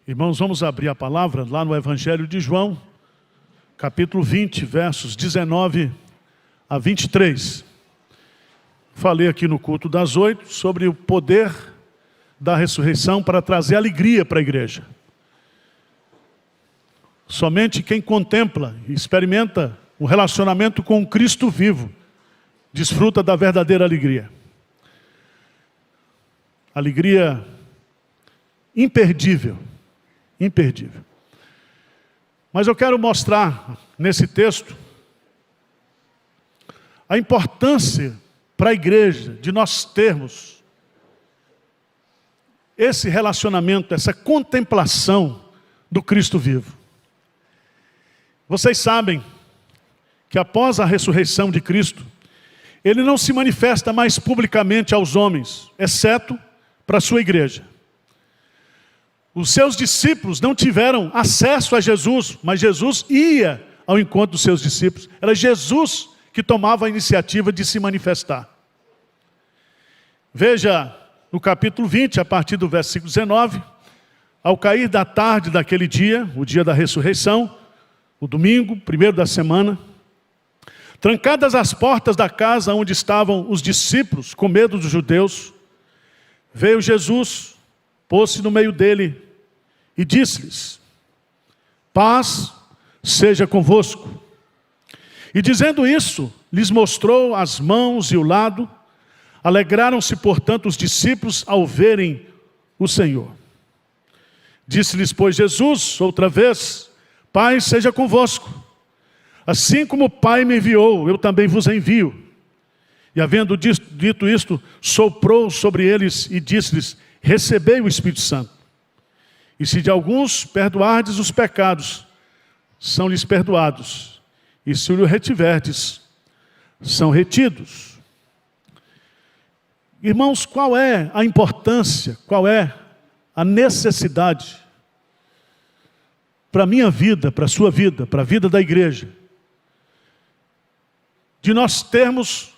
Irmãos, vamos abrir a palavra lá no Evangelho de João, capítulo 20, versos 19 a 23. Falei aqui no culto das 8 sobre o poder da ressurreição para trazer alegria para a igreja. Somente quem contempla e experimenta um relacionamento com o Cristo vivo desfruta da verdadeira alegria. Alegria imperdível. Imperdível. Mas eu quero mostrar nesse texto a importância para a igreja de nós termos esse relacionamento, essa contemplação do Cristo vivo. Vocês sabem que após a ressurreição de Cristo, Ele não se manifesta mais publicamente aos homens, exceto para a sua igreja. Os seus discípulos não tiveram acesso a Jesus, mas Jesus ia ao encontro dos seus discípulos. Era Jesus que tomava a iniciativa de se manifestar. Veja no capítulo 20, a partir do versículo 19, ao cair da tarde daquele dia, o dia da ressurreição, o domingo, primeiro da semana, trancadas as portas da casa onde estavam os discípulos, com medo dos judeus, veio Jesus, pôs-se no meio dele e disse-lhes: paz seja convosco. E dizendo isso, lhes mostrou as mãos e o lado. Alegraram-se, portanto, os discípulos ao verem o Senhor. Disse-lhes, pois, Jesus, outra vez: paz seja convosco. Assim como o Pai me enviou, eu também vos envio. E havendo dito isto, soprou sobre eles e disse-lhes: recebei o Espírito Santo. E se de alguns perdoardes os pecados, são-lhes perdoados. E se lhe retiverdes, são retidos. Irmãos, qual é a importância, qual é a necessidade para a minha vida, para a sua vida, para a vida da igreja, de nós termos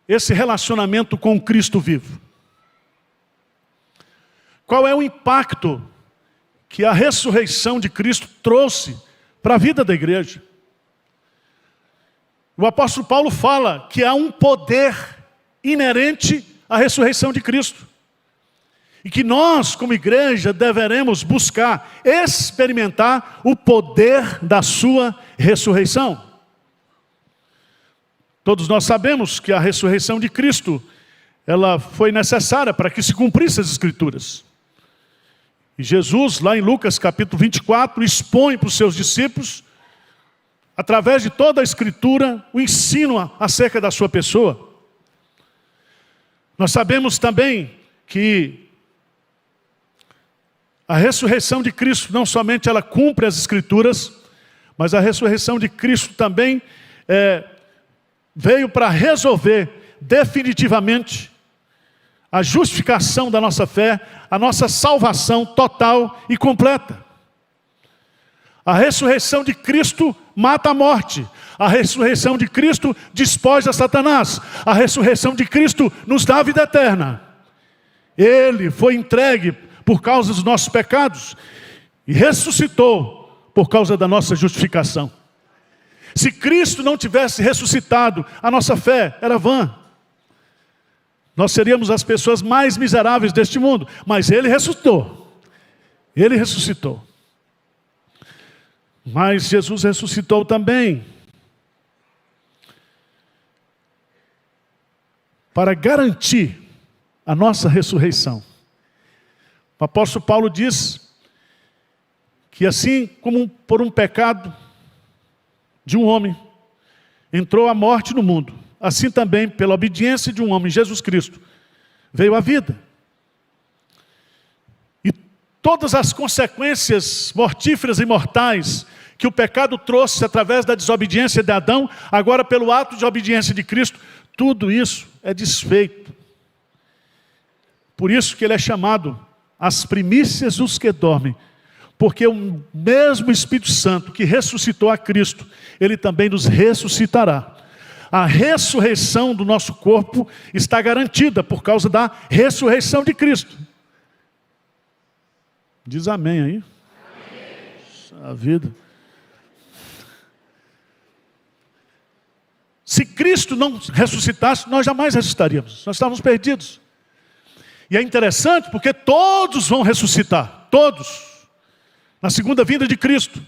esse relacionamento com o Cristo vivo? Qual é o impacto que a ressurreição de Cristo trouxe para a vida da igreja? O apóstolo Paulo fala que há um poder inerente à ressurreição de Cristo. E que nós, como igreja, deveremos buscar experimentar o poder da sua ressurreição. Todos nós sabemos que a ressurreição de Cristo, ela foi necessária para que se cumprissem as Escrituras. E Jesus, lá em Lucas capítulo 24, expõe para os seus discípulos, através de toda a Escritura, o ensino acerca da sua pessoa. Nós sabemos também que a ressurreição de Cristo, não somente ela cumpre as Escrituras, mas a ressurreição de Cristo também veio para resolver definitivamente a justificação da nossa fé, a nossa salvação total e completa. A ressurreição de Cristo mata a morte. A ressurreição de Cristo despoja Satanás. A ressurreição de Cristo nos dá a vida eterna. Ele foi entregue por causa dos nossos pecados e ressuscitou por causa da nossa justificação. Se Cristo não tivesse ressuscitado, a nossa fé era vã. Nós seríamos as pessoas mais miseráveis deste mundo. Mas Ele ressuscitou. Ele ressuscitou. Mas Jesus ressuscitou também para garantir a nossa ressurreição. O apóstolo Paulo diz que assim como por um pecado de um homem entrou a morte no mundo, assim também pela obediência de um homem, Jesus Cristo, veio a vida. E todas as consequências mortíferas e mortais que o pecado trouxe através da desobediência de Adão, agora pelo ato de obediência de Cristo, tudo isso é desfeito. Por isso que ele é chamado as primícias dos que dormem, porque o mesmo Espírito Santo que ressuscitou a Cristo, ele também nos ressuscitará. A ressurreição do nosso corpo está garantida por causa da ressurreição de Cristo. Diz amém aí. A vida. Se Cristo não ressuscitasse, nós jamais ressuscitaríamos. Nós estávamos perdidos. E é interessante porque todos vão ressuscitar. Todos. Na segunda vinda de Cristo.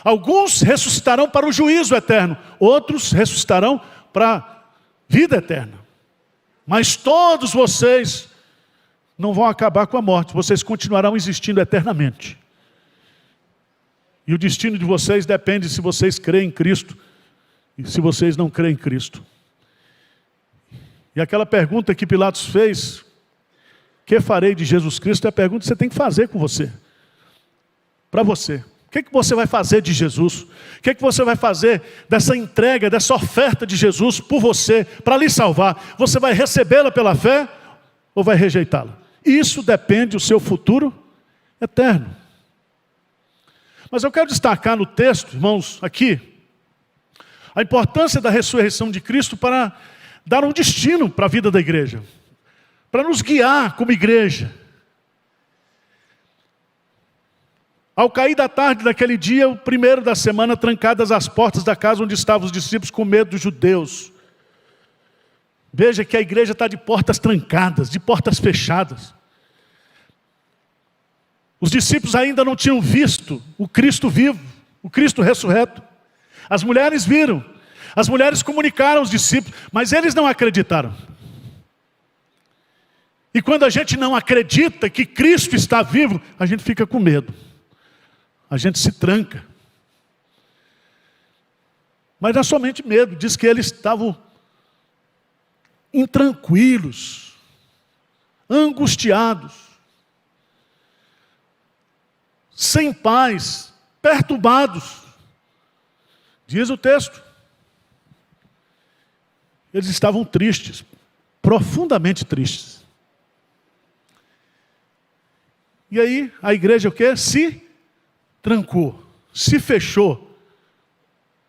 Alguns ressuscitarão para o juízo eterno. Outros ressuscitarão para a vida eterna. Mas todos vocês não vão acabar com a morte. Vocês continuarão existindo eternamente. E o destino de vocês depende se vocês creem em Cristo e se vocês não creem em Cristo. E aquela pergunta que Pilatos fez, que farei de Jesus Cristo, é a pergunta que você tem que fazer com você. Para você. O que você vai fazer de Jesus? O que você vai fazer dessa entrega, dessa oferta de Jesus por você, para lhe salvar? Você vai recebê-la pela fé ou vai rejeitá-la? Isso depende do seu futuro eterno. Mas eu quero destacar no texto, irmãos, aqui, a importância da ressurreição de Cristo para dar um destino para a vida da igreja, para nos guiar como igreja. Ao cair da tarde daquele dia, o primeiro da semana, trancadas as portas da casa onde estavam os discípulos com medo dos judeus. Veja que a igreja está de portas trancadas, de portas fechadas. Os discípulos ainda não tinham visto o Cristo vivo, o Cristo ressurreto. As mulheres viram, as mulheres comunicaram aos discípulos, mas eles não acreditaram. E quando a gente não acredita que Cristo está vivo, a gente fica com medo. A gente se tranca. Mas não é somente medo, diz que eles estavam intranquilos, angustiados, sem paz, perturbados. Diz o texto. Eles estavam tristes, profundamente tristes. E aí a igreja o quê? Se trancou, se fechou,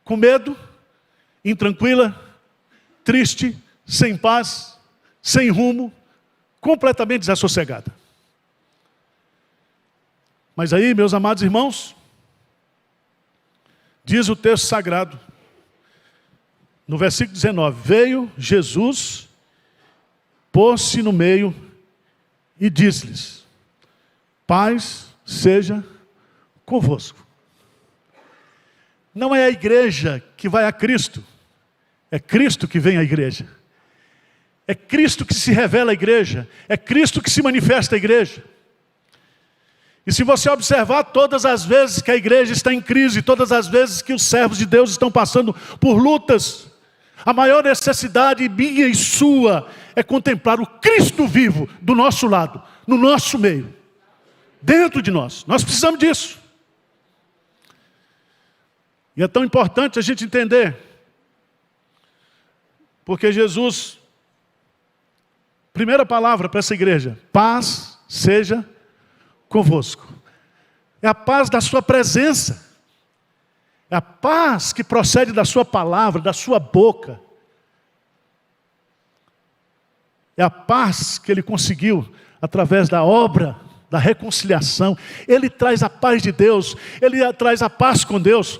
com medo, intranquila, triste, sem paz, sem rumo, completamente desassossegada. Mas aí, meus amados irmãos, diz o texto sagrado, no versículo 19, veio Jesus, pôs-se no meio e diz-lhes, paz seja convosco. Não é a igreja que vai a Cristo, é Cristo que vem à igreja. É Cristo que se revela à igreja, é Cristo que se manifesta à igreja. E se você observar todas as vezes que a igreja está em crise, todas as vezes que os servos de Deus estão passando por lutas, a maior necessidade minha e sua é contemplar o Cristo vivo do nosso lado, no nosso meio, dentro de nós. Nós precisamos disso. E é tão importante a gente entender, porque Jesus, primeira palavra para essa igreja, paz seja convosco. É a paz da sua presença. É a paz que procede da sua palavra, da sua boca. É a paz que ele conseguiu através da obra da reconciliação. Ele traz a paz de Deus, ele traz a paz com Deus.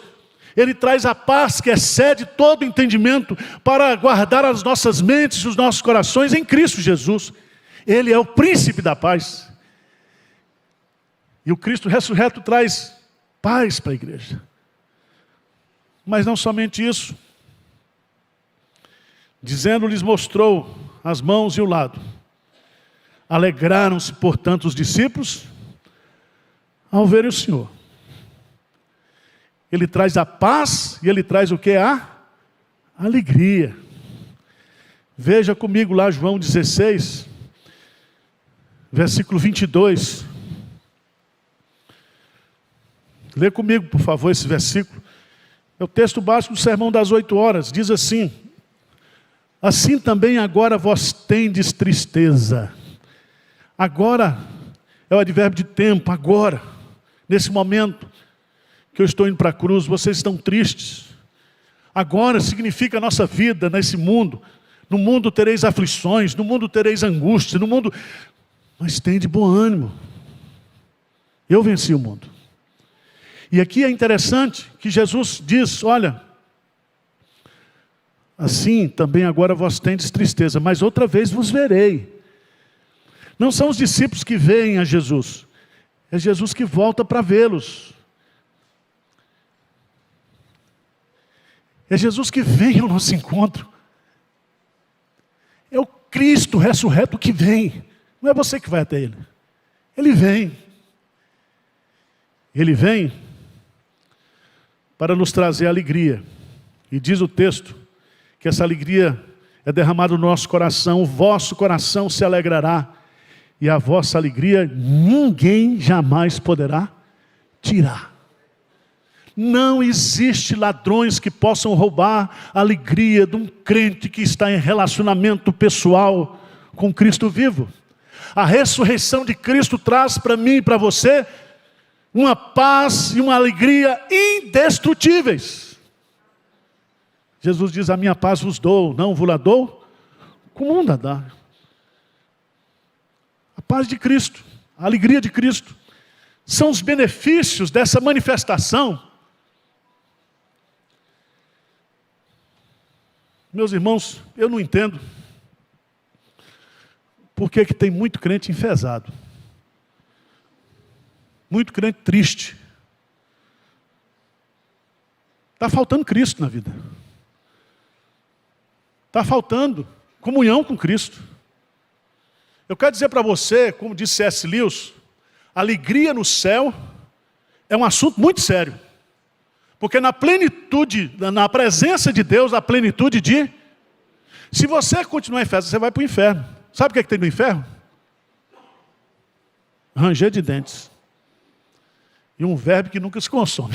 Ele traz a paz que excede todo entendimento para guardar as nossas mentes e os nossos corações em Cristo Jesus. Ele é o príncipe da paz. E o Cristo ressurreto traz paz para a igreja. Mas não somente isso. Dizendo-lhes, mostrou as mãos e o lado. Alegraram-se, portanto, os discípulos ao verem o Senhor. Ele traz a paz e ele traz o que? A alegria. Veja comigo lá João 16, versículo 22. Lê comigo, por favor, esse versículo. É o texto básico do Sermão das 8 horas. Diz assim, assim também agora vós tendes tristeza. Agora é o advérbio de tempo, agora, nesse momento que eu estou indo para a cruz, vocês estão tristes. Agora significa a nossa vida nesse mundo. No mundo tereis aflições, no mundo tereis angústia, no mundo... Mas tem de bom ânimo. Eu venci o mundo. E aqui é interessante que Jesus diz, olha, assim também agora vós tendes tristeza, mas outra vez vos verei. Não são os discípulos que veem a Jesus, é Jesus que volta para vê-los. É Jesus que vem ao nosso encontro. É o Cristo ressurreto que vem. Não é você que vai até Ele. Ele vem. Ele vem para nos trazer alegria. E diz o texto que essa alegria é derramada no nosso coração. O vosso coração se alegrará. E a vossa alegria ninguém jamais poderá tirar. Não existe ladrões que possam roubar a alegria de um crente que está em relacionamento pessoal com Cristo vivo. A ressurreição de Cristo traz para mim e para você uma paz e uma alegria indestrutíveis. Jesus diz, a minha paz vos dou, não vos la dou, como o mundo a dá. A paz de Cristo, a alegria de Cristo, são os benefícios dessa manifestação. Meus irmãos, eu não entendo por que tem muito crente enfesado. Muito crente triste. Está faltando Cristo na vida. Está faltando comunhão com Cristo. Eu quero dizer para você, como disse C.S. Lewis, alegria no céu é um assunto muito sério. Porque na plenitude, na presença de Deus, a plenitude de... Se você continuar em festa, você vai para o inferno. Sabe o que é que tem no inferno? Ranger de dentes. E um verbo que nunca se consome.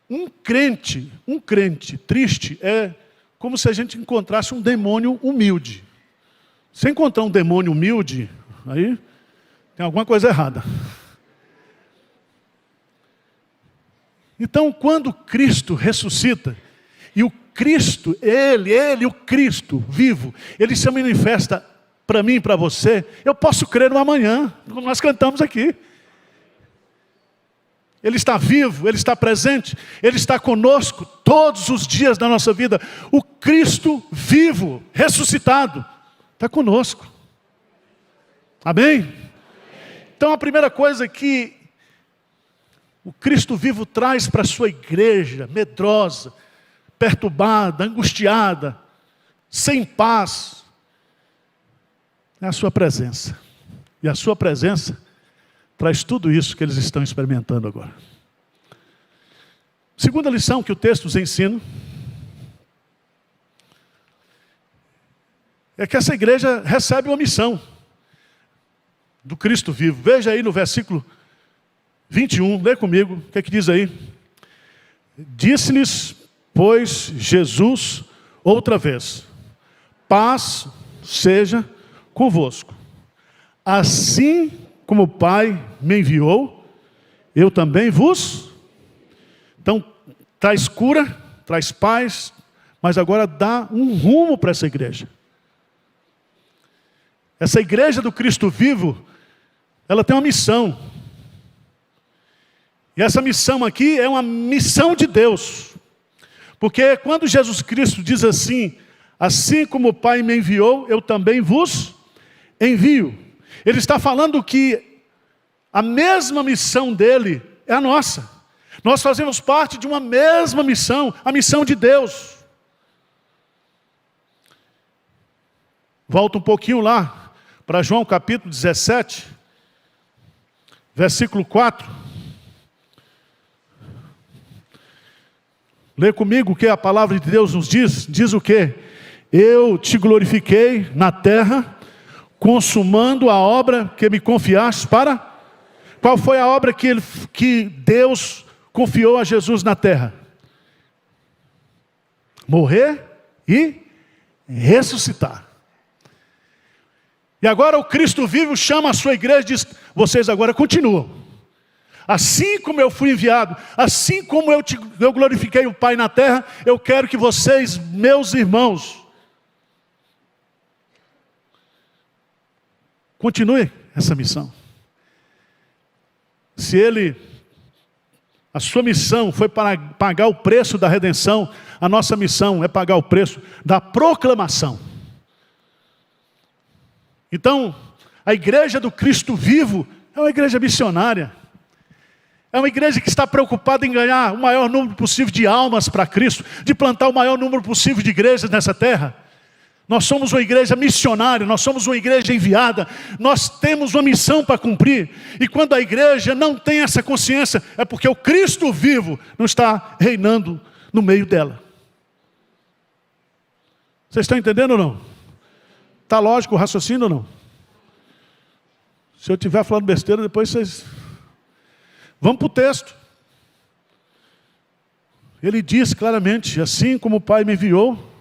Um crente triste é como se a gente encontrasse um demônio humilde. Se encontrar um demônio humilde, aí tem alguma coisa errada. Então, quando Cristo ressuscita, e o Cristo, Ele, o Cristo vivo, Ele se manifesta para mim e para você, eu posso crer no amanhã, como nós cantamos aqui. Ele está vivo, Ele está presente, Ele está conosco todos os dias da nossa vida. O Cristo vivo, ressuscitado, está conosco. Amém? Então a primeira coisa que o Cristo vivo traz para a sua igreja, medrosa, perturbada, angustiada, sem paz, é a sua presença. E a sua presença traz tudo isso que eles estão experimentando agora. Segunda lição que o texto nos ensina é que essa igreja recebe uma missão do Cristo vivo. Veja aí no versículo 21, lê comigo, o que é que diz aí? Disse-lhes, pois, Jesus outra vez, paz seja convosco. Assim como o Pai me enviou, eu também vos... Então, traz cura, traz paz, mas agora dá um rumo para essa igreja. Essa igreja do Cristo vivo, ela tem uma missão. E essa missão aqui é uma missão de Deus. Porque quando Jesus Cristo diz assim, assim como o Pai me enviou, eu também vos envio. Ele está falando que a mesma missão dele é a nossa. Nós fazemos parte de uma mesma missão, a missão de Deus. Volta um pouquinho lá, para João capítulo 17, versículo 4. Lê comigo o que a palavra de Deus nos diz. Diz o quê? Eu te glorifiquei na terra, consumando a obra que me confiaste para... Qual foi a obra que Deus confiou a Jesus na terra? Morrer e ressuscitar. E agora o Cristo vivo chama a sua igreja e diz, vocês agora continuam. Assim como eu fui enviado, assim como eu glorifiquei o Pai na terra, eu quero que vocês, meus irmãos, continuem essa missão. Se a sua missão foi para pagar o preço da redenção, a nossa missão é pagar o preço da proclamação. Então, a igreja do Cristo vivo é uma igreja missionária. É uma igreja que está preocupada em ganhar o maior número possível de almas para Cristo, de plantar o maior número possível de igrejas nessa terra. Nós somos uma igreja missionária, nós somos uma igreja enviada, nós temos uma missão para cumprir. E quando a igreja não tem essa consciência, é porque o Cristo vivo não está reinando no meio dela. Vocês estão entendendo ou não? Está lógico o raciocínio ou não? Se eu estiver falando besteira, depois vocês... Vamos para o texto. Ele diz claramente, assim como o Pai me enviou,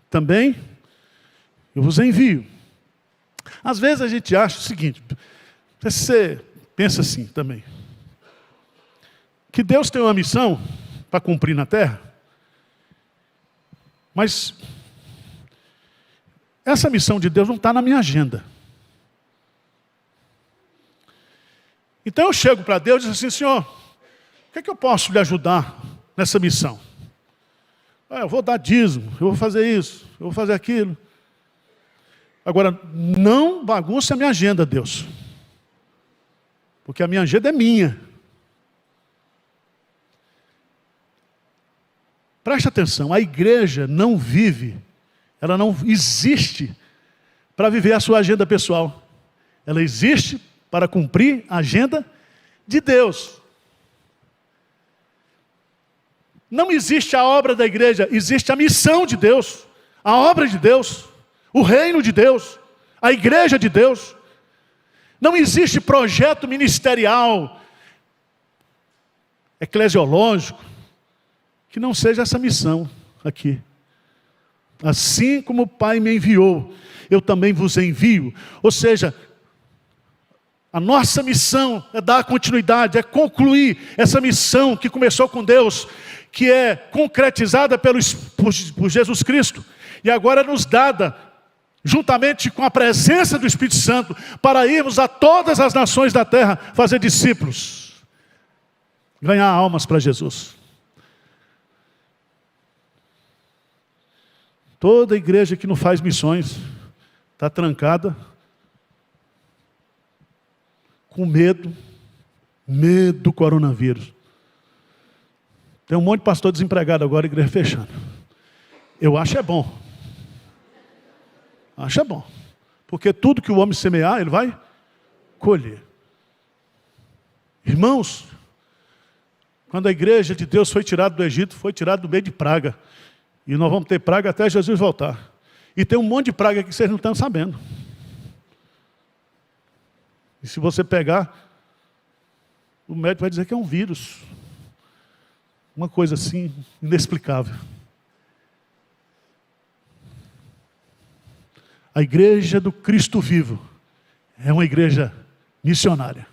também eu vos envio. Às vezes a gente acha o seguinte, você pensa assim também, que Deus tem uma missão para cumprir na terra, mas essa missão de Deus não está na minha agenda. Então eu chego para Deus e digo assim, Senhor, o que é que eu posso lhe ajudar nessa missão? Eu vou dar dízimo, eu vou fazer isso, eu vou fazer aquilo. Agora, não bagunce a minha agenda, Deus. Porque a minha agenda é minha. Preste atenção, a igreja não vive, ela não existe para viver a sua agenda pessoal. Ela existe para cumprir a agenda de Deus. Não existe a obra da igreja, existe a missão de Deus, a obra de Deus, o reino de Deus, a igreja de Deus. Não existe projeto ministerial, eclesiológico, que não seja essa missão aqui. Assim como o Pai me enviou, eu também vos envio. Ou seja, a nossa missão é dar continuidade, é concluir essa missão que começou com Deus, que é concretizada por Jesus Cristo, e agora é nos dada, juntamente com a presença do Espírito Santo, para irmos a todas as nações da terra, fazer discípulos, ganhar almas para Jesus. Toda igreja que não faz missões, está trancada, com medo do coronavírus. Tem um monte de pastor desempregado agora, igreja fechando. Eu acho é bom. Acho é bom. Porque tudo que o homem semear, ele vai colher. Irmãos, quando a igreja de Deus foi tirada do Egito, foi tirada do meio de praga. E nós vamos ter praga até Jesus voltar. E tem um monte de praga aqui que vocês não estão sabendo. E se você pegar, o médico vai dizer que é um vírus. Uma coisa assim, inexplicável. A igreja do Cristo vivo é uma igreja missionária.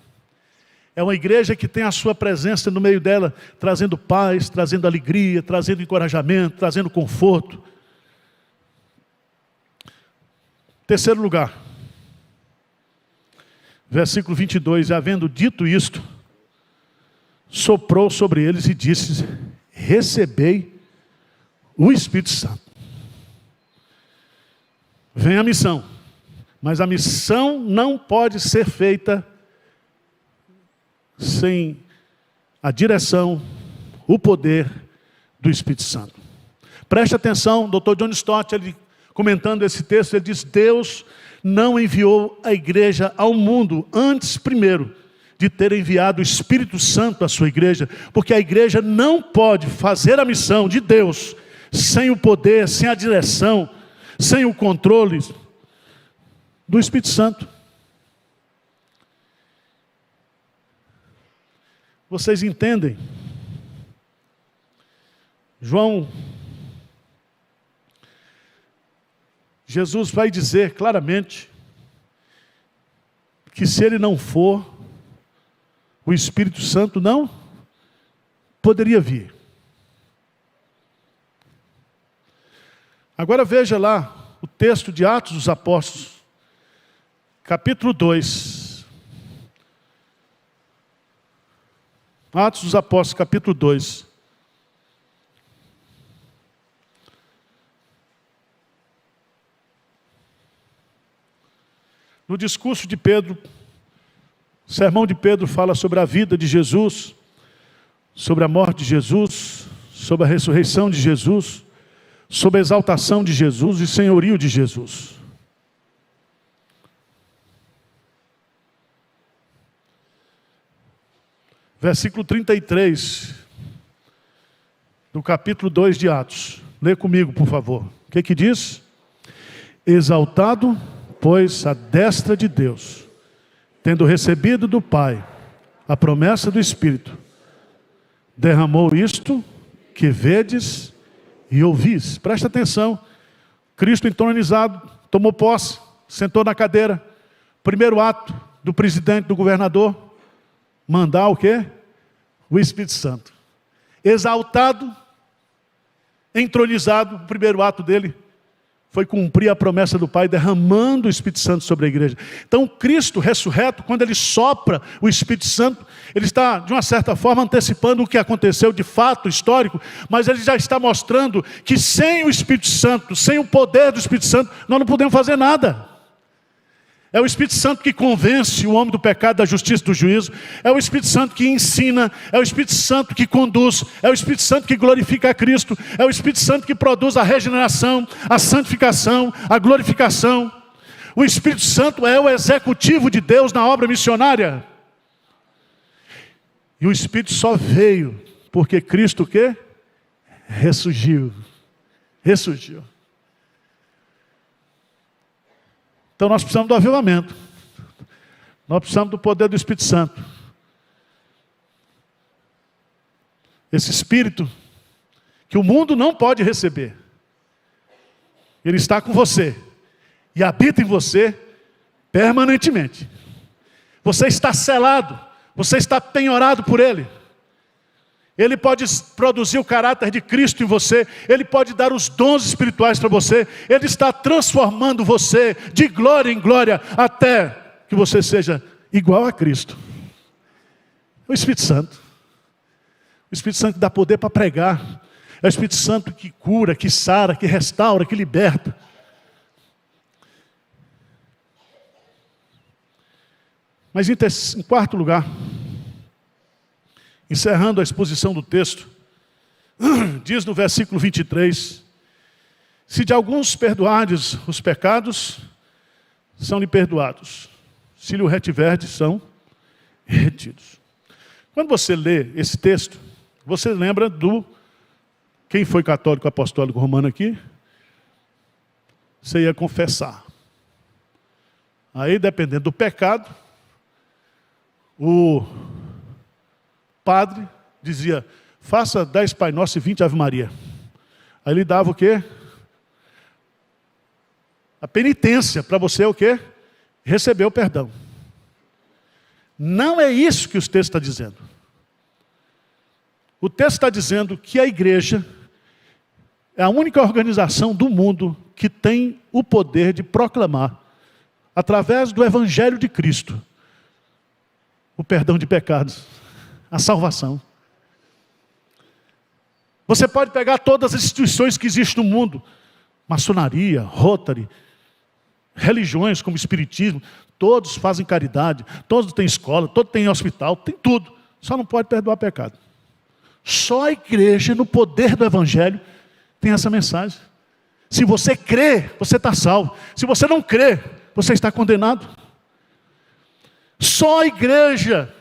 É uma igreja que tem a sua presença no meio dela, trazendo paz, trazendo alegria, trazendo encorajamento, trazendo conforto. Terceiro lugar. Versículo 22, e havendo dito isto, soprou sobre eles e disse, recebei o Espírito Santo. Vem a missão, mas a missão não pode ser feita sem a direção, o poder do Espírito Santo. Preste atenção, Dr. John Stott, ele comentando esse texto, ele diz, Deus não enviou a igreja ao mundo antes, primeiro, de ter enviado o Espírito Santo à sua igreja, porque a igreja não pode fazer a missão de Deus sem o poder, sem a direção, sem o controle do Espírito Santo. Vocês entendem? Jesus vai dizer claramente que se ele não for, o Espírito Santo não poderia vir. Agora veja lá o texto de Atos dos Apóstolos, capítulo 2. Atos dos Apóstolos, capítulo 2. No discurso de Pedro, o sermão de Pedro fala sobre a vida de Jesus, sobre a morte de Jesus, sobre a ressurreição de Jesus, sobre a exaltação de Jesus e senhorio de Jesus. Versículo 33, do capítulo 2 de Atos. Lê comigo, por favor. O que diz? Exaltado, pois, à destra de Deus, tendo recebido do Pai a promessa do Espírito, derramou isto que vedes e ouvis. Presta atenção. Cristo entronizado, tomou posse, sentou na cadeira. Primeiro ato do presidente, do governador, mandar o quê? O Espírito Santo. Exaltado, entronizado, o primeiro ato dele foi cumprir a promessa do Pai, derramando o Espírito Santo sobre a igreja. Então, Cristo ressurreto, quando Ele sopra o Espírito Santo, Ele está, de uma certa forma, antecipando o que aconteceu de fato, histórico, mas Ele já está mostrando que sem o Espírito Santo, sem o poder do Espírito Santo, nós não podemos fazer nada. É o Espírito Santo que convence o homem do pecado, da justiça e do juízo. É o Espírito Santo que ensina. É o Espírito Santo que conduz. É o Espírito Santo que glorifica a Cristo. É o Espírito Santo que produz a regeneração, a santificação, a glorificação. O Espírito Santo é o executivo de Deus na obra missionária. E o Espírito só veio porque Cristo o quê? Ressurgiu. Ressurgiu. Então nós precisamos do avivamento. Nós precisamos do poder do Espírito Santo. Esse Espírito que o mundo não pode receber. Ele está com você. E habita em você permanentemente. Você está selado. Você está penhorado por Ele. Ele pode produzir o caráter de Cristo em você. Ele pode dar os dons espirituais para você. Ele está transformando você de glória em glória até que você seja igual a Cristo. O Espírito Santo. O Espírito Santo que dá poder para pregar. É o Espírito Santo que cura, que sara, que restaura, que liberta. Mas em quarto lugar, encerrando a exposição do texto, diz no versículo 23, se de alguns perdoardes os pecados, são-lhe perdoados. Se lhe o retiverdes, são retidos. Quando você lê esse texto, você lembra do... Quem foi católico apostólico romano aqui? Você ia confessar. Aí, dependendo do pecado, o padre dizia, faça 10 Pai Nosso e 20 Ave Maria. Aí ele dava o quê? A penitência para você o quê? Receber o perdão. Não é isso que o texto está dizendo. O texto está dizendo que a igreja é a única organização do mundo que tem o poder de proclamar, através do Evangelho de Cristo, o perdão de pecados, a salvação. Você pode pegar todas as instituições que existem no mundo, maçonaria, Rotary, religiões como o Espiritismo, todos fazem caridade, todos têm escola, todos têm hospital, tem tudo, só não pode perdoar pecado. Só a igreja, no poder do Evangelho, tem essa mensagem. Se você crê, você está salvo. Se você não crê, você está condenado. Só a igreja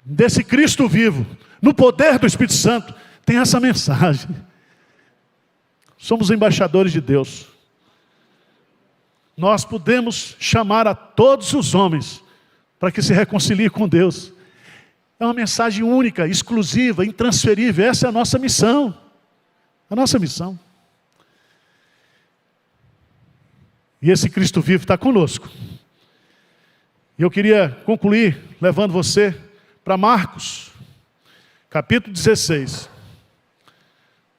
desse Cristo vivo, no poder do Espírito Santo, tem essa mensagem. Somos embaixadores de Deus. Nós podemos chamar a todos os homens para que se reconciliem com Deus. É uma mensagem única, exclusiva, intransferível. Essa é a nossa missão. A nossa missão. E esse Cristo vivo está conosco. E eu queria concluir levando você para Marcos, capítulo 16.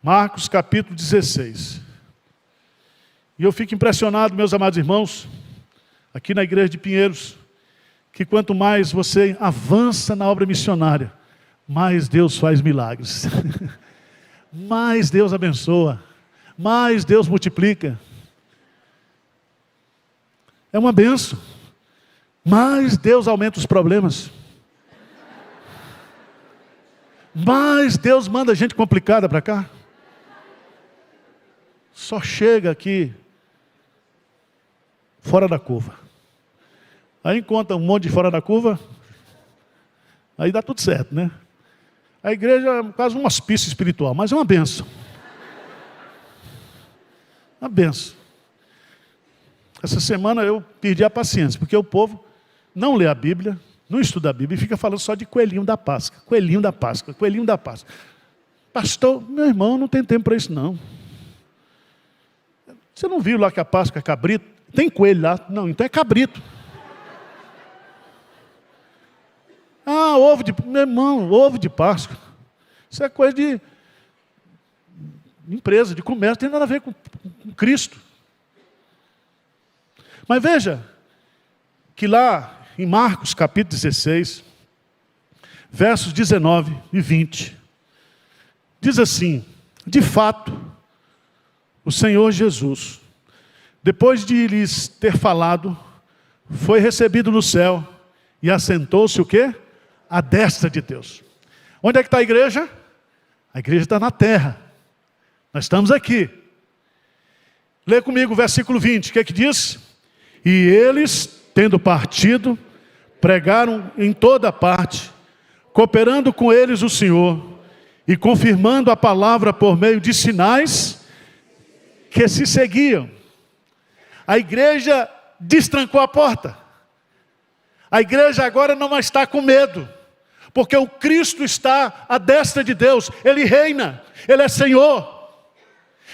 Marcos, capítulo 16. E eu fico impressionado, meus amados irmãos, aqui na igreja de Pinheiros, que quanto mais você avança na obra missionária, mais Deus faz milagres. Mais Deus abençoa, mais Deus multiplica. É uma benção. Mais Deus aumenta os problemas. Mais Deus manda gente complicada para cá. Só chega aqui fora da curva. Aí encontra um monte de fora da curva, aí dá tudo certo, né? A igreja é quase um hospício espiritual, mas é uma benção. Uma benção. Essa semana eu perdi a paciência, porque o povo não lê a Bíblia, não estuda a Bíblia e fica falando só de coelhinho da Páscoa. Coelhinho da Páscoa, coelhinho da Páscoa. Pastor, meu irmão, não tem tempo para isso não. Você não viu lá que a Páscoa é cabrito? Tem coelho lá? Não, então é cabrito. Ah, meu irmão, ovo de Páscoa. Isso é coisa de empresa, de comércio, não tem nada a ver com Cristo. Mas veja, que lá em Marcos capítulo 16, versos 19 e 20, diz assim: de fato, o Senhor Jesus, depois de lhes ter falado, foi recebido no céu e assentou-se o quê? À destra de Deus. Onde é que está a igreja? A igreja está na terra. Nós estamos aqui. Lê comigo o versículo 20, o que é que diz? E eles, tendo partido, pregaram em toda parte, cooperando com eles o Senhor, e confirmando a palavra por meio de sinais que se seguiam. A igreja destrancou a porta. A igreja agora não está com medo, porque o Cristo está à destra de Deus. Ele reina, Ele é Senhor.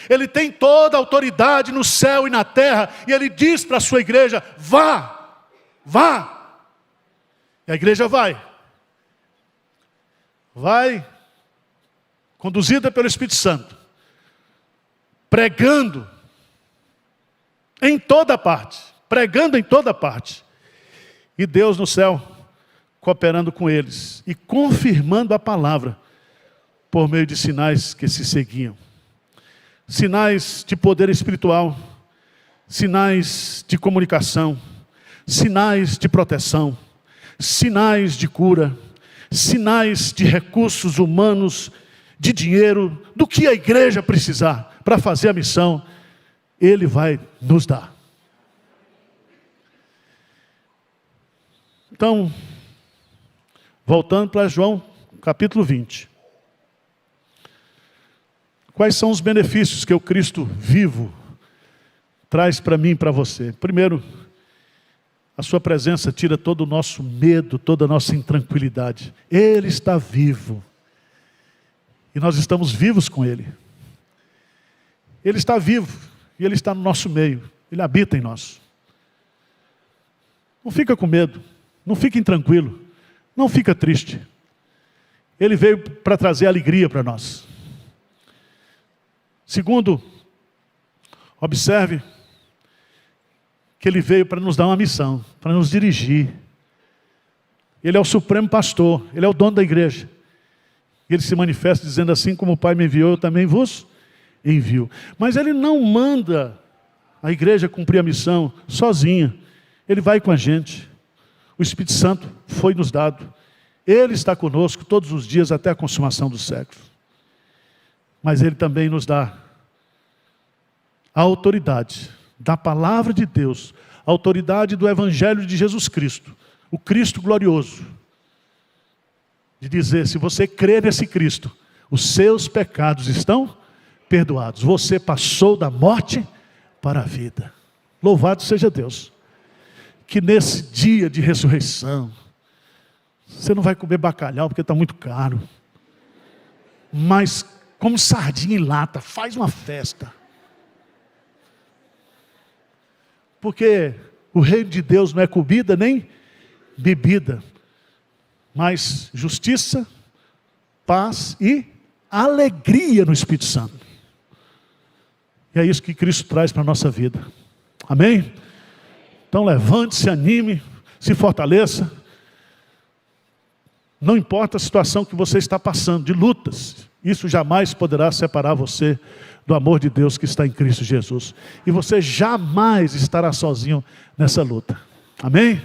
Ele tem toda a autoridade no céu e na terra. E Ele diz para a sua igreja: vá, vá. E a igreja vai. Vai, conduzida pelo Espírito Santo, pregando em toda parte. Pregando em toda parte. E Deus no céu, cooperando com eles e confirmando a palavra por meio de sinais que se seguiam. Sinais de poder espiritual, sinais de comunicação, sinais de proteção, sinais de cura, sinais de recursos humanos, de dinheiro, do que a igreja precisar para fazer a missão, Ele vai nos dar. Então, voltando para João, capítulo 20. Quais são os benefícios que o Cristo vivo traz para mim e para você? Primeiro, a sua presença tira todo o nosso medo, toda a nossa intranquilidade. Ele está vivo. E nós estamos vivos com Ele. Ele está vivo e Ele está no nosso meio. Ele habita em nós. Não fica com medo. Não fique intranquilo, não fica triste. Ele veio para trazer alegria para nós. Segundo, observe que Ele veio para nos dar uma missão, para nos dirigir. Ele é o supremo pastor, Ele é o dono da igreja. Ele se manifesta dizendo assim: como o Pai me enviou, eu também vos envio. Mas Ele não manda a igreja cumprir a missão sozinha. Ele vai com a gente. O Espírito Santo foi nos dado. Ele está conosco todos os dias até a consumação dos séculos. Mas Ele também nos dá a autoridade da palavra de Deus, a autoridade do Evangelho de Jesus Cristo, o Cristo glorioso, de dizer: se você crer nesse Cristo, os seus pecados estão perdoados. Você passou da morte para a vida. Louvado seja Deus. Que nesse dia de ressurreição, você não vai comer bacalhau porque está muito caro. Mas como sardinha em lata, faz uma festa. Porque o reino de Deus não é comida nem bebida, mas justiça, paz e alegria no Espírito Santo. E é isso que Cristo traz para a nossa vida. Amém? Então levante-se, anime, se fortaleça. Não importa a situação que você está passando, de lutas, isso jamais poderá separar você do amor de Deus que está em Cristo Jesus. E você jamais estará sozinho nessa luta. Amém?